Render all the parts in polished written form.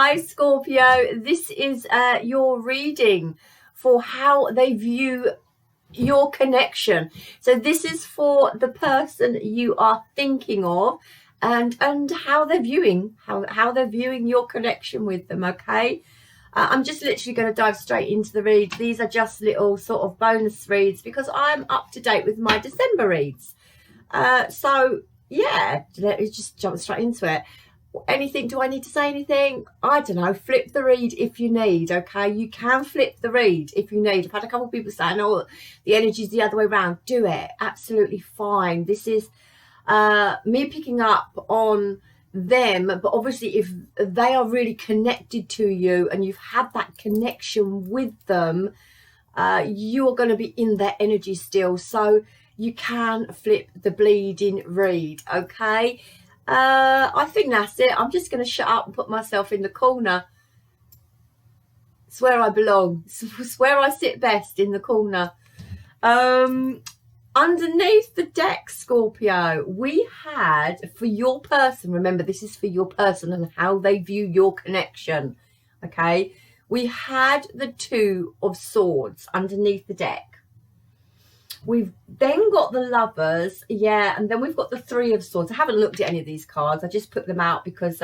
Hi Scorpio, this is your reading for how they view your connection. So this is for the person you are thinking of and how they're viewing your connection with them. Okay, I'm just literally going to dive straight into the read. These are just little sort of bonus reads because I'm up to date with my December reads. So yeah, let's just jump straight into it. Anything, do I need to say anything? I don't know, flip the read if you need. Okay, you can flip the read if you need. I've had a couple of people saying, oh, the energy's the other way around. Do it, absolutely fine. This is me picking up on them, but obviously if they are really connected to you and you've had that connection with them, you're going to be in their energy still, so you can flip the bleeding read. Okay, I think that's it. I'm just going to shut up and put myself in the corner. It's where I belong. It's where I sit best, in the corner. Underneath the deck, Scorpio, we had, for your person, remember this is for your person and how they view your connection. Okay, we had the Two of Swords underneath the deck. We've then got the Lovers, yeah, and then we've got the Three of Swords. I haven't looked at any of these cards. I just put them out because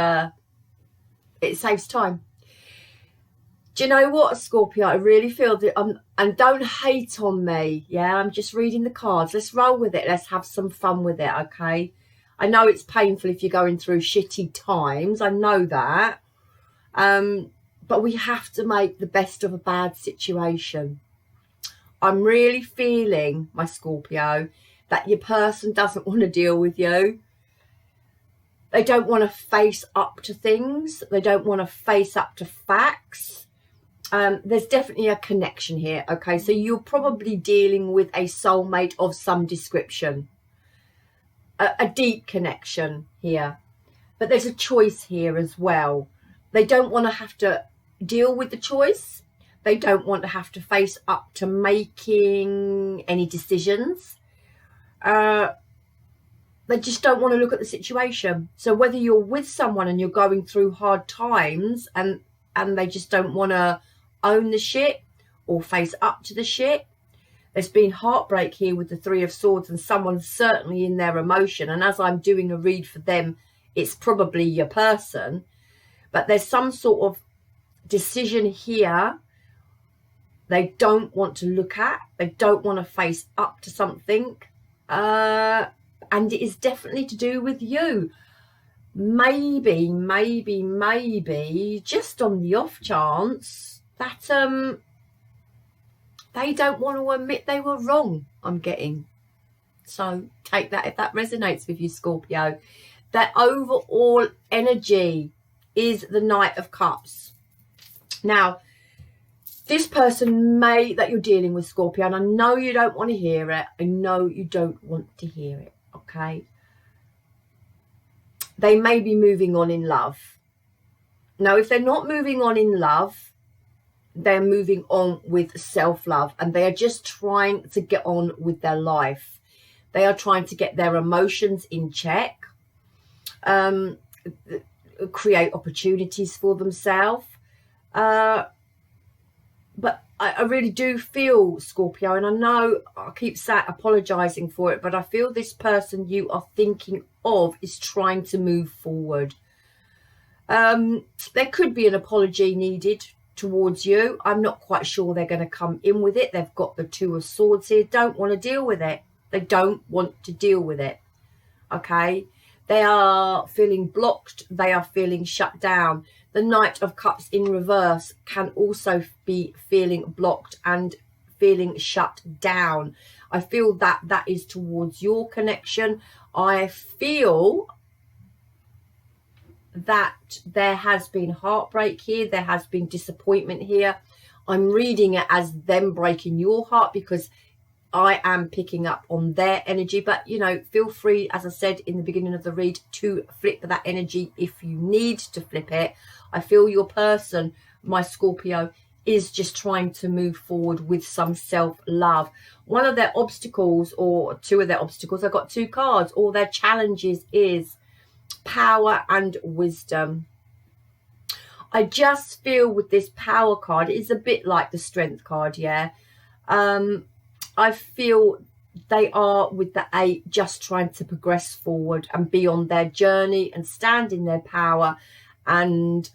it saves time. Do you know what, Scorpio? I really feel that and don't hate on me, yeah? I'm just reading the cards. Let's roll with it. Let's have some fun with it, okay? I know it's painful if you're going through shitty times. I know that. But we have to make the best of a bad situation. I'm really feeling, my Scorpio, that your person doesn't want to deal with you. They don't want to face up to things. They don't want to face up to facts. There's definitely a connection here, okay? So you're probably dealing with a soulmate of some description. A deep connection here. But there's a choice here as well. They don't want to have to deal with the choice. They don't want to have to face up to making any decisions. They just don't want to look at the situation. So whether you're with someone and you're going through hard times and they just don't want to own the shit or face up to the shit, there's been heartbreak here with the Three of Swords and someone's certainly in their emotion. And as I'm doing a read for them, it's probably your person. But there's some sort of decision here they don't want to look at. They don't want to face up to something. And it is definitely to do with you. Maybe, just on the off chance that they don't want to admit they were wrong, I'm getting. So take that if that resonates with you, Scorpio. Their overall energy is the Knight of Cups. Now, this person that you're dealing with, Scorpio, and I know you don't want to hear it. I know you don't want to hear it, okay? They may be moving on in love. Now, if they're not moving on in love, they're moving on with self-love, and they are just trying to get on with their life. They are trying to get their emotions in check, create opportunities for themselves. But I really do feel, Scorpio, and I know I keep apologising for it, but I feel this person you are thinking of is trying to move forward. There could be an apology needed towards you. I'm not quite sure they're going to come in with it. They've got the Two of Swords here. Don't want to deal with it. They don't want to deal with it. Okay? They are feeling blocked. They are feeling shut down. The Knight of Cups in reverse can also be feeling blocked and feeling shut down. I feel that is towards your connection. I feel that there has been heartbreak here. There has been disappointment here. I'm reading it as them breaking your heart because I am picking up on their energy. But, you know, feel free, as I said in the beginning of the read, to flip that energy if you need to flip it. I feel your person, my Scorpio, is just trying to move forward with some self-love. One of their obstacles, or two of their obstacles, I've got two cards, or their challenges is power and wisdom. I just feel with this Power card, it's a bit like the Strength card, yeah. I feel they are, with the 8, just trying to progress forward and be on their journey and stand in their power and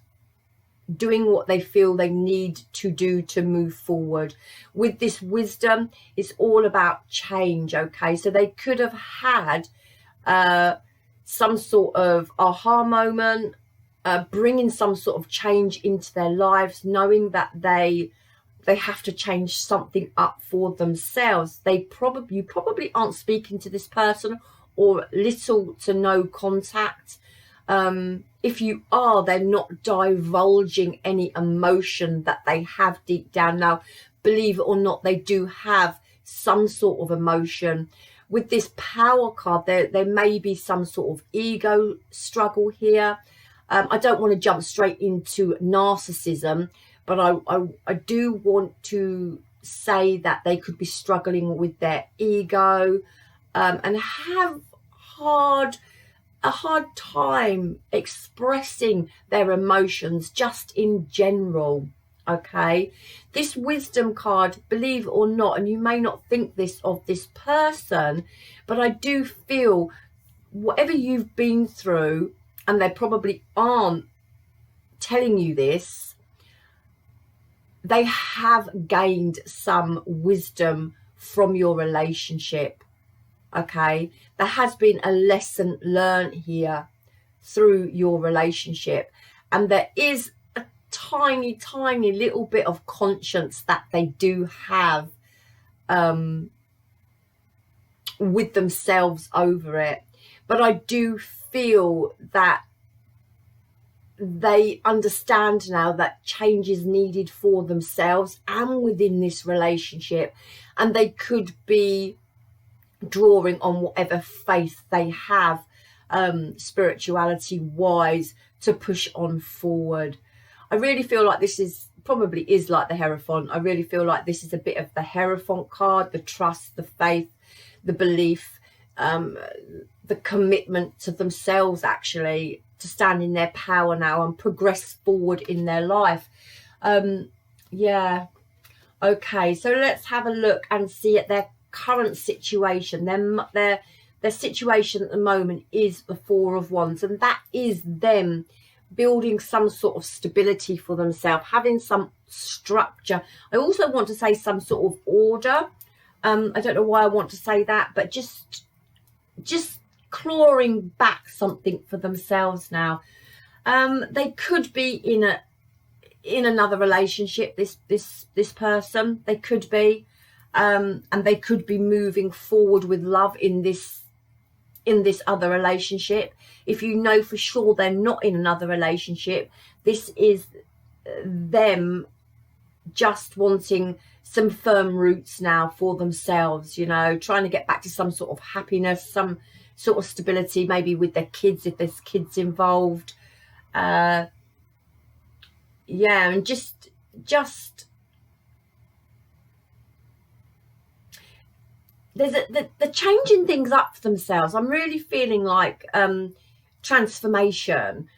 doing what they feel they need to do to move forward. With this Wisdom, it's all about change, okay? So they could have had some sort of aha moment, bringing some sort of change into their lives, knowing that they have to change something up for themselves. You probably aren't speaking to this person, or little to no contact. If you are, they're not divulging any emotion that they have deep down. Now, believe it or not, they do have some sort of emotion. With this Power card, there may be some sort of ego struggle here. I don't want to jump straight into narcissism, but I do want to say that they could be struggling with their ego, and have a hard time expressing their emotions just in general, okay? This Wisdom card, believe it or not, and you may not think this of this person, but I do feel whatever you've been through, and they probably aren't telling you this, they have gained some wisdom from your relationship, okay? There has been a lesson learned here through your relationship, and there is a tiny little bit of conscience that they do have with themselves over it. But I do feel that they understand now that change is needed for themselves and within this relationship, and they could be drawing on whatever faith they have, spirituality wise, to push on forward. I really feel like this probably is like the Hierophant. I really feel like this is a bit of the Hierophant card, the trust, the faith, the belief, the commitment to themselves, actually, to stand in their power now and progress forward in their life. Yeah, okay, so let's have a look and see at their current situation. Their situation at the moment is the Four of Wands, and that is them building some sort of stability for themselves, having some structure. I also want to say some sort of order. I don't know why I want to say that, but just clawing back something for themselves now. They could be in another relationship, this person. They could be, and they could be moving forward with love in this other relationship. If you know for sure they're not in another relationship, this is them just wanting some firm roots now for themselves, you know, trying to get back to some sort of happiness, some sort of stability, maybe with their kids, if there's kids involved. Yeah, and just there's the changing things up for themselves. I'm really feeling like transformation.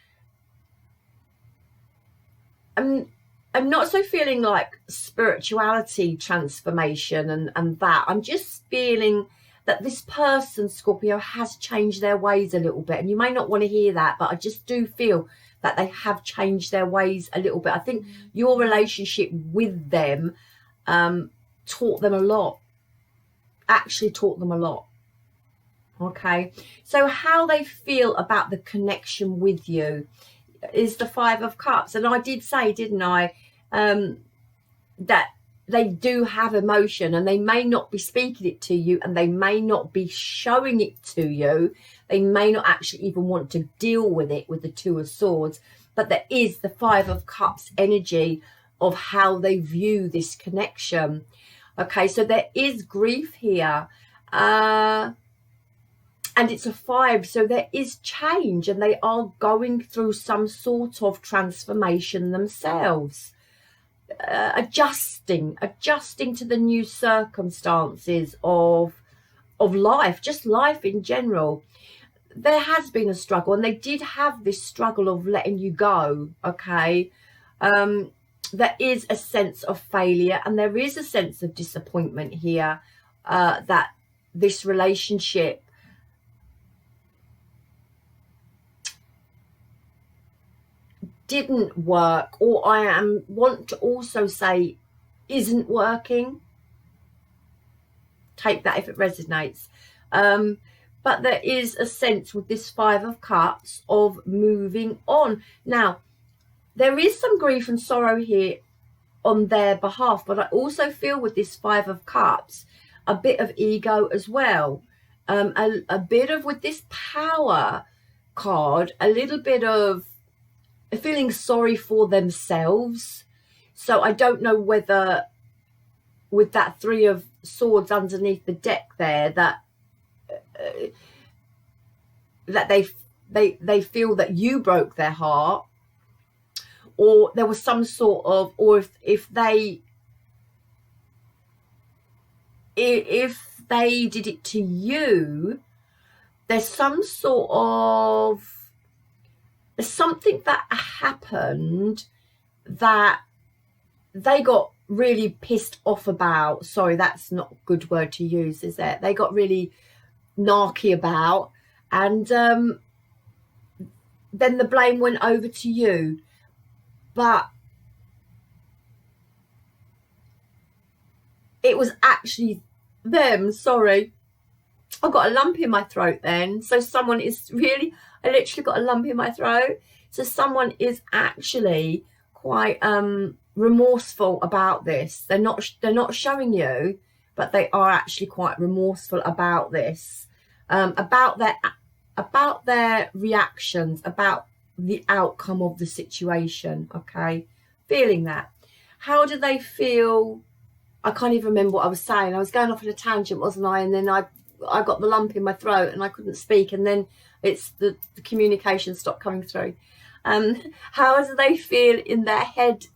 I'm not so feeling like spirituality transformation and that. I'm just feeling that this person, Scorpio, has changed their ways a little bit. And you may not want to hear that, but I just do feel that they have changed their ways a little bit. I think your relationship with them taught them a lot. Actually taught them a lot. Okay, so how they feel about the connection with you is the Five of Cups. And I did say, didn't I, that they do have emotion, and they may not be speaking it to you, and they may not be showing it to you. They may not actually even want to deal with it with the Two of Swords, but there is the Five of Cups energy of how they view this connection. Okay, so there is grief here, and it's a 5, so there is change, and they are going through some sort of transformation themselves. Adjusting to the new circumstances of life, just life in general. There has been a struggle, and they did have this struggle of letting you go, okay? There is a sense of failure, and there is a sense of disappointment here, that this relationship didn't work, or want to also say isn't working. Take that if it resonates. But there is a sense with this Five of Cups of moving on. Now, there is some grief and sorrow here on their behalf, but I also feel with this Five of Cups a bit of ego as well, a bit of, with this Power card, a little bit of feeling sorry for themselves. So I don't know whether with that Three of Swords underneath the deck there, that they feel that you broke their heart, or there was some sort of, or if they did it to you, there's some sort of, there's something that happened that they got really pissed off about. Sorry, that's not a good word to use, is it? They got really narky about, and then the blame went over to you. But it was actually them. Sorry, I got a lump in my throat then. So someone is really, I literally got a lump in my throat. So someone is actually quite remorseful about this. They're not showing you, but they are actually quite remorseful about this, about their reactions, about the outcome of the situation. Okay, feeling that. How do they feel? I can't even remember what I was saying. I was going off on a tangent, wasn't I? And then I got the lump in my throat and I couldn't speak, and then it's the communication stopped coming through. How do they feel in their head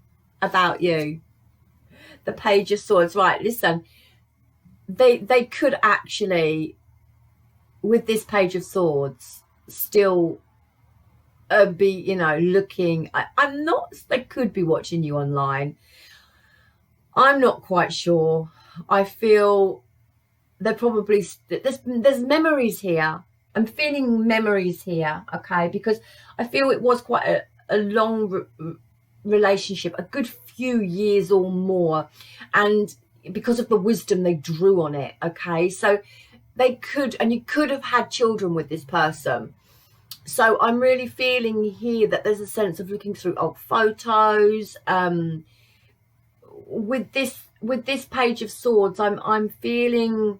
about you? The Page of Swords. Right, listen, they could actually, with this Page of Swords, still be, you know, looking. I'm not, they could be watching you online. I'm not quite sure. I feel they're probably, there's memories here. I'm feeling memories here, okay, because I feel it was quite a long relationship, a good few years or more, and because of the wisdom they drew on it, okay, so they could, and you could have had children with this person. So I'm really feeling here that there's a sense of looking through old photos. With this Page of Swords, I'm feeling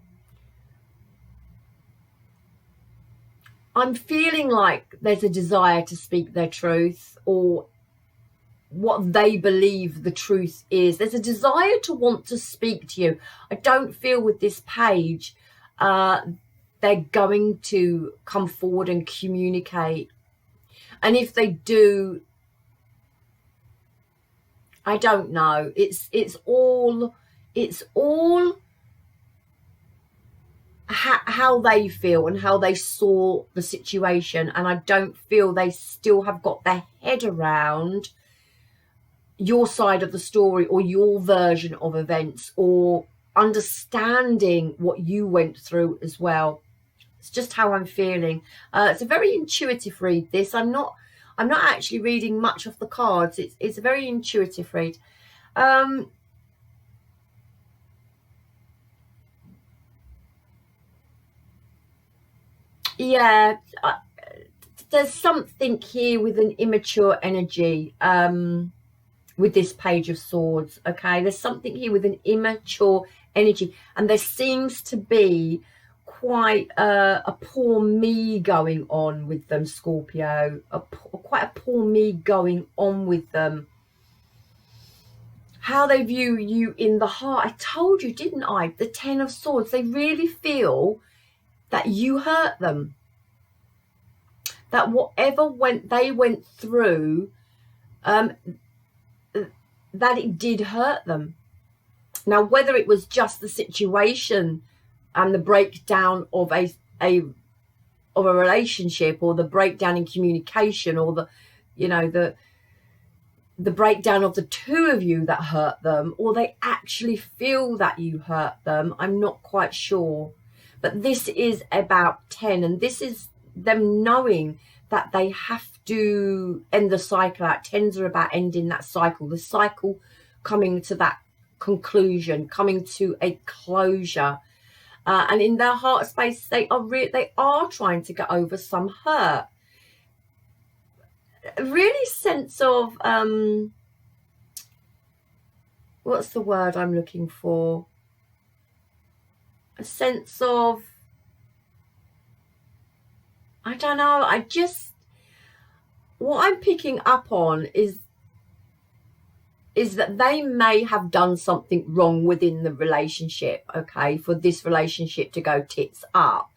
like there's a desire to speak their truth, or what they believe the truth is. There's a desire to want to speak to you. I don't feel with this page they're going to come forward and communicate. And if they do, I don't know. It's all how they feel and how they saw the situation, and I don't feel they still have got their head around your side of the story, or your version of events, or understanding what you went through as well. It's just how I'm feeling. It's a very intuitive read, this. I'm not actually reading much off the cards. It's a very intuitive read. Yeah, there's something here with an immature energy with this Page of Swords, okay? There's something here with an immature energy, and there seems to be quite a poor me going on with them, Scorpio. Quite a poor me going on with them. How they view you in the heart. I told you, didn't I? The Ten of Swords. They really feel that you hurt them, that whatever they went through, that it did hurt them. Now, whether it was just the situation and the breakdown of a relationship, or the breakdown in communication, or the, you know, the breakdown of the two of you that hurt them, or they actually feel that you hurt them. I'm not quite sure. But this is about 10, and this is them knowing that they have to end the cycle out. 10s are about ending that cycle, the cycle coming to that conclusion, coming to a closure. And in their heart space, they are trying to get over some hurt. Really sense of what's the word I'm looking for? A sense of, I don't know, what I'm picking up on is that they may have done something wrong within the relationship, okay, for this relationship to go tits up.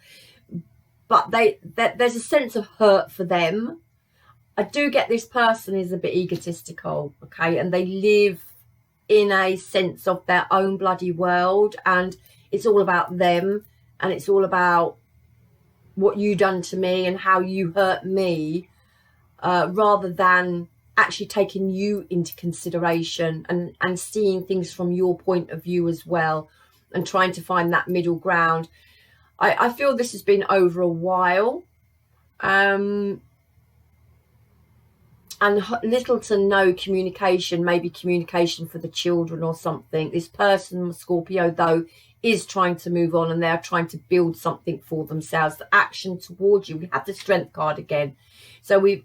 But there's a sense of hurt for them. I do get this person is a bit egotistical, okay, and they live in a sense of their own bloody world, and it's all about them, and it's all about what you done to me and how you hurt me, rather than actually taking you into consideration and seeing things from your point of view as well, and trying to find that middle ground. I feel this has been over a while, and little to no communication, maybe communication for the children or something. This person, Scorpio, though, is trying to move on, and they're trying to build something for themselves. The action towards you. We have the Strength card again, so we've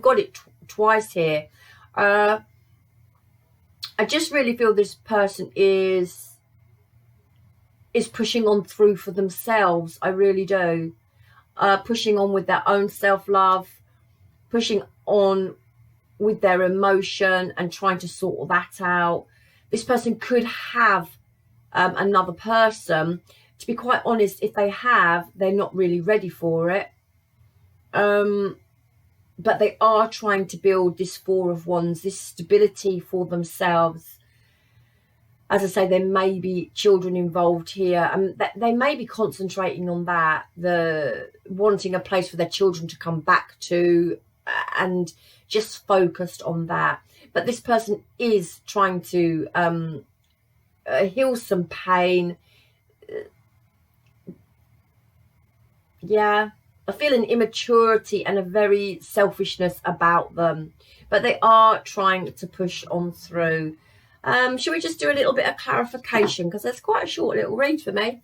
got it twice here. I just really feel this person is pushing on through for themselves. I really do. Pushing on with their own self-love, pushing on with their emotion and trying to sort that out. This person could have another person. To be quite honest, if they have, they're not really ready for it. But they are trying to build this Four of Wands, this stability for themselves. As I say, there may be children involved here, and they may be concentrating on that, the wanting a place for their children to come back to, and just focused on that. But this person is trying to heal some pain. Yeah, I feel an immaturity and a very selfishness about them, but they are trying to push on through. Should we just do a little bit of clarification, because that's quite a short little read for me.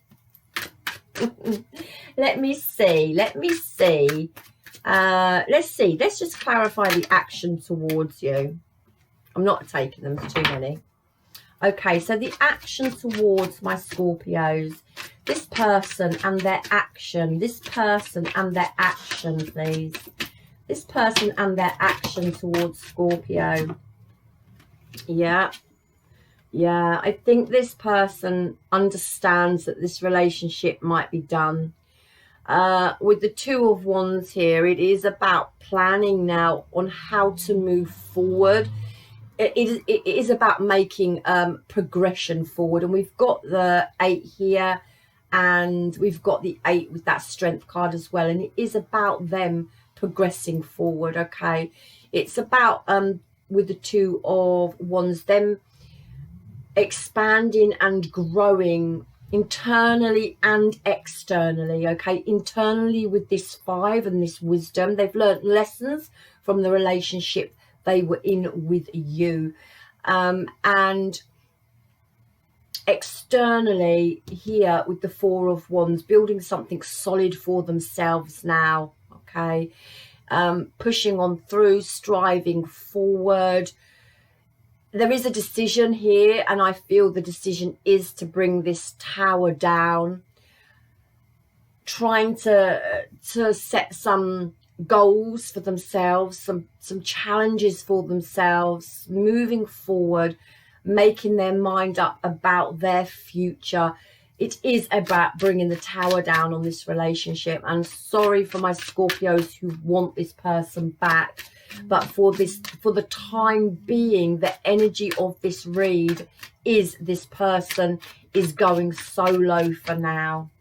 Let me see. Let's see. Let's just clarify the action towards you. I'm not taking them, too many. Okay, so the action towards my Scorpios. This person and their action. This person and their action, please. This person and their action towards Scorpio. Yeah. Yeah, I think this person understands that this relationship might be done. With the Two of Wands here, it is about planning now on how to move forward. It is about making progression forward. And we've got the 8 here, and we've got the 8 with that Strength card as well. And it is about them progressing forward, okay? It's about, with the Two of Wands, them expanding and growing internally and externally, okay? Internally with this 5 and this wisdom, they've learned lessons from the relationship they were in with you, and externally here with the Four of Wands, building something solid for themselves now, okay? Pushing on through, striving forward. There is a decision here, and I feel the decision is to bring this tower down, trying to set some goals for themselves, some challenges for themselves, moving forward, making their mind up about their future. It is about bringing the tower down on this relationship. And sorry for my Scorpios who want this person back, but for the time being, the energy of this read is this person is going solo for now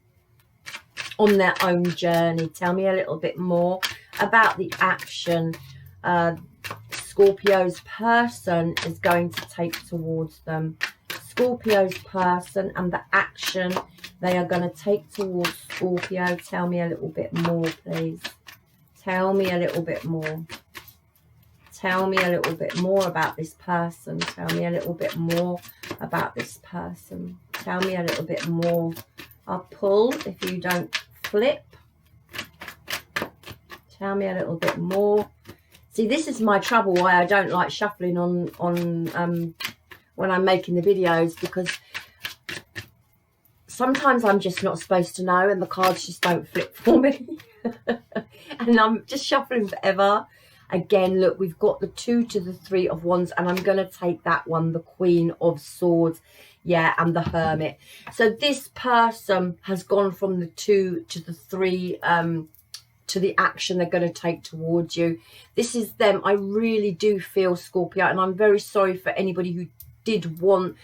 on their own journey. Tell me a little bit more about the action, Scorpio's person is going to take towards them. Scorpio's person and the action they are going to take towards Scorpio. Tell me a little bit more, please. Tell me a little bit more. Tell me a little bit more about this person. Tell me a little bit more about this person. Tell me a little bit more. I'll pull if you don't flip. Tell me a little bit more. See, this is my trouble why I don't like shuffling on when I'm making the videos, because sometimes I'm just not supposed to know and the cards just don't flip for me. And I'm just shuffling forever. Again, look, we've got the 2 to the 3 of Wands, and I'm going to take that one, the Queen of Swords, yeah, and the Hermit. So this person has gone from the 2 to the 3 to the action they're going to take towards you. This is them. I really do feel, Scorpio, and I'm very sorry for anybody who did want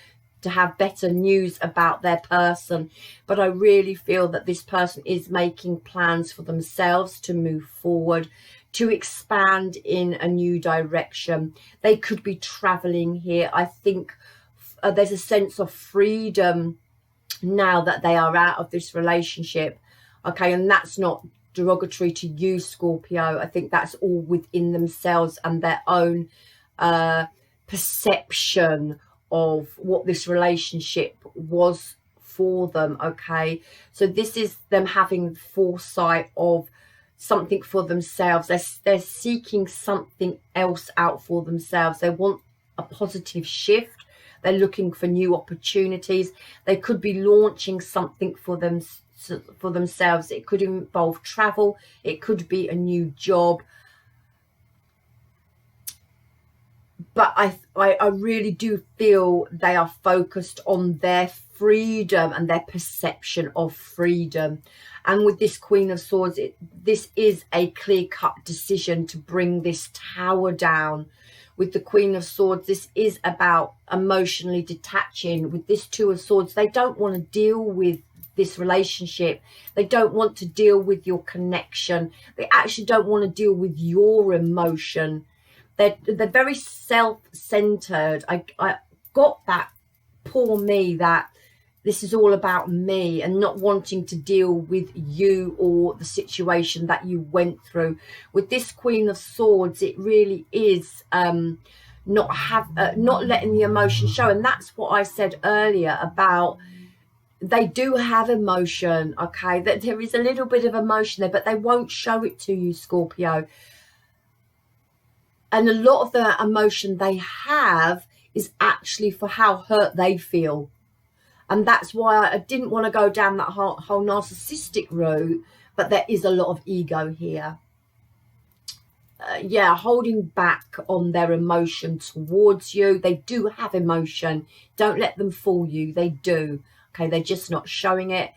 to have better news about their person, but I really feel that this person is making plans for themselves to move forward, to expand in a new direction. They could be traveling here. I think there's a sense of freedom now that they are out of this relationship. Okay, and that's not derogatory to you, Scorpio. I think that's all within themselves and their own perception of what this relationship was for them. Okay, so this is them having foresight of something for themselves. They're seeking something else out for themselves. They want a positive shift. They're looking for new opportunities. They could be launching something for themselves. It could involve travel. It could be a new job. But I really do feel they are focused on their freedom and their perception of freedom. And with this Queen of Swords, this is a clear-cut decision to bring this tower down. With the Queen of Swords, this is about emotionally detaching. With this 2 of Swords, they don't want to deal with this relationship. They don't want to deal with your connection. They actually don't want to deal with your emotion. They're very self-centered. I got that, poor me, that this is all about me and not wanting to deal with you or the situation that you went through. With this Queen of Swords, it really is not letting the emotion show. And that's what I said earlier about they do have emotion, okay? That there is a little bit of emotion there, but they won't show it to you, Scorpio. And a lot of the emotion they have is actually for how hurt they feel. And that's why I didn't want to go down that whole narcissistic route, but there is a lot of ego here. Yeah, holding back on their emotion towards you. They do have emotion. Don't let them fool you. They do. Okay, they're just not showing it.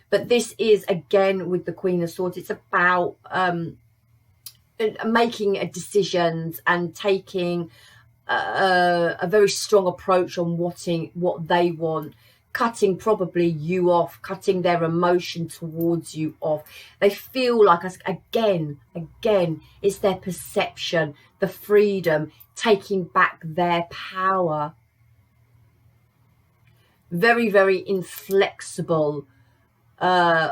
But this is, again, with the Queen of Swords, it's about making decisions and taking a very strong approach on what they want. Cutting probably you off, cutting their emotion towards you off. They feel like, again, it's their perception, the freedom, taking back their power. Very, very inflexible, and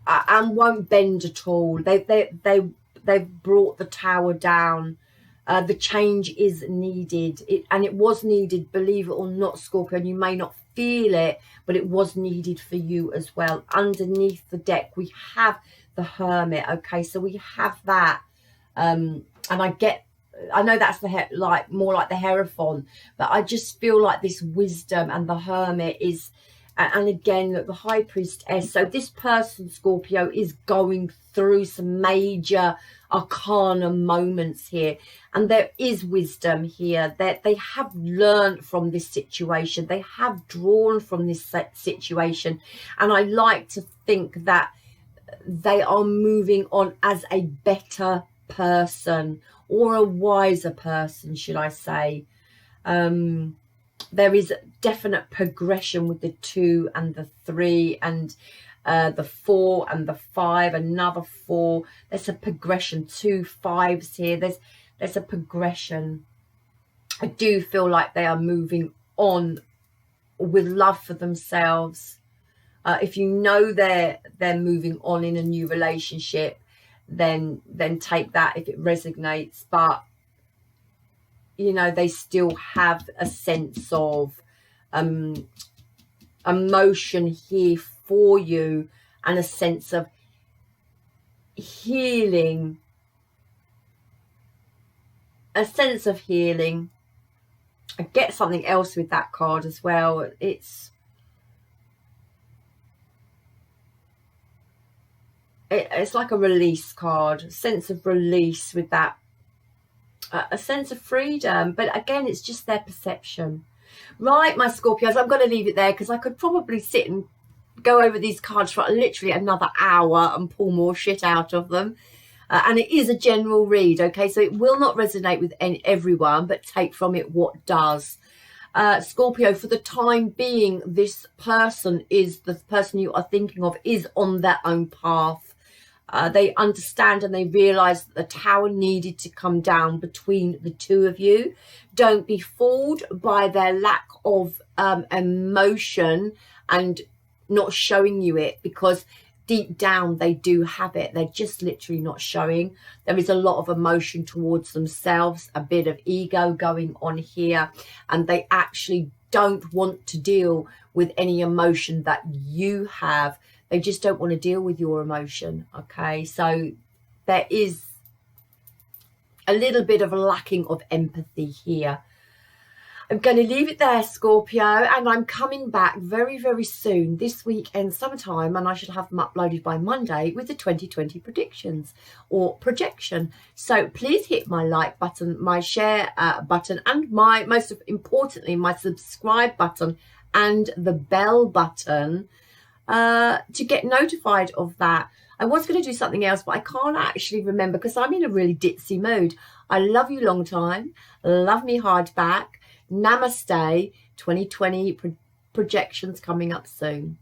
won't bend at all. They've brought the tower down. The change is needed, and it was needed, believe it or not, Scorpio. You may not feel it, but it was needed for you as well. Underneath the deck, we have the Hermit. Okay, so we have that, and I know that's more like the Hierophant, but I just feel like this wisdom and the Hermit is, and again, look, the High Priestess. So this person, Scorpio, is going through some major arcana moments here, and there is wisdom here that they have learned from this situation. They have drawn from this situation, and I like to think that they are moving on as a better person, or a wiser person, should I say. There is definite progression with the 2 and the 3 and the 4 and the 5, another 4. There's a progression, 2 5s here. There's a progression. I do feel like they are moving on with love for themselves. If you know they're moving on in a new relationship, then take that if it resonates. But you know, they still have a sense of emotion here for you, and a sense of healing. A sense of healing. I get something else with that card as well. It's like a release card, a sense of release with that, a sense of freedom. But again, it's just their perception. Right, my Scorpios, I'm going to leave it there because I could probably sit and go over these cards for literally another hour and pull more shit out of them. And it is a general read, okay? So it will not resonate with everyone, but take from it what does. Scorpio, for the time being, this person is the person you are thinking of is on their own path. They understand and they realize that the tower needed to come down between the two of you. Don't be fooled by their lack of emotion and not showing you it, because deep down they do have it. They're just literally not showing. There is a lot of emotion towards themselves, a bit of ego going on here, and they actually don't want to deal with any emotion that you have. They just don't want to deal with your emotion, okay? So there is a little bit of a lacking of empathy here. I'm going to leave it there, Scorpio, and I'm coming back very, very soon, this weekend sometime, and I should have them uploaded by Monday with the 2020 predictions or projection. So please hit my like button, my share button, and most importantly, my subscribe button and the bell button to get notified of that. I was going to do something else, but I can't actually remember because I'm in a really ditzy mood. I love you long time. Love me hard back. Namaste. 2020 projections coming up soon.